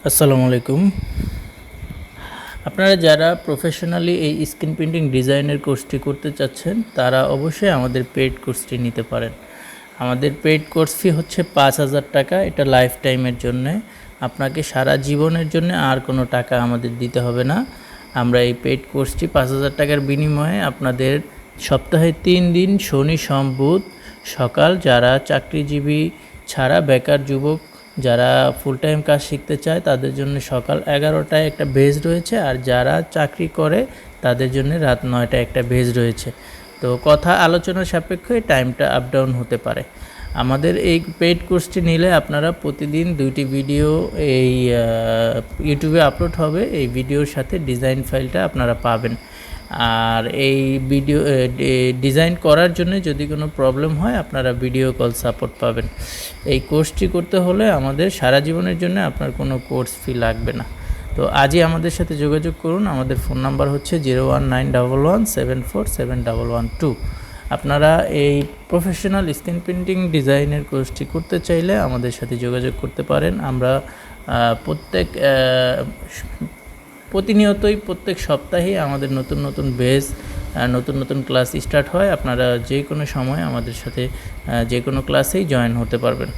আসসালামু আলাইকুম। আপনারা যারা প্রফেশনালি এই স্ক্রিন প্রিন্টিং ডিজাইনের কোর্সটি করতে চাচ্ছেন তারা অবশ্যই আমাদের পেইড কোর্সটি নিতে পারেন। আমাদের পেইড কোর্স ফি হচ্ছে ৫,০০০ টাকা। এটা লাইফ টাইমের জন্যে, আপনাকে সারা জীবনের জন্য আর কোনো টাকা আমাদের দিতে হবে না। আমরা এই পেইড কোর্সটি ৫,০০০ টাকার বিনিময়ে আপনাদের সপ্তাহে ৩ দিন শনি সোম বুধ সকাল, যারা চাকরিজীবী ছাড়া বেকার যুবক যারা ফুল টাইম কাজ শিখতে চায় তাদের জন্য সকাল ১১টায় একটা বেজ রয়েছে, আর যারা চাকরি করে তাদের জন্য রাত ৯টায় একটা বেজ রয়েছে। তো কথা আলোচনার সাপেক্ষে টাইমটা আপ ডাউন হতে পারে। আমাদের এই পেইড কোর্সটি নিলে আপনারা প্রতিদিন 2টি ভিডিও এই ইউটিউবে আপলোড হবে, এই ভিডিওর সাথে ডিজাইন ফাইলটা আপনারা পাবেন। আর এই ভিডিও ডিজাইন করার জন্য যদি কোনো প্রবলেম হয় আপনারা ভিডিও কল সাপোর্ট পাবেন। এই কোর্সটি করতে হলে আমাদের সারা জীবনের জন্য আপনার কোনো কোর্স ফি লাগবে না। তো আজই আমাদের সাথে যোগাযোগ করুন। আমাদের ফোন নাম্বার হচ্ছে 01911747112। আপনারা এই প্রফেশনাল স্ক্রিন প্রিন্টিং ডিজাইনের কোর্সটি করতে চাইলে আমাদের সাথে যোগাযোগ করতে পারেন। আমরা প্রতিনিয়তই প্রত্যেক সপ্তাহেই আমাদের নতুন নতুন বেজ নতুন নতুন ক্লাস স্টার্ট হয়। আপনারা যে কোনো সময় আমাদের সাথে যে কোনো ক্লাসেই জয়েন হতে পারবেন।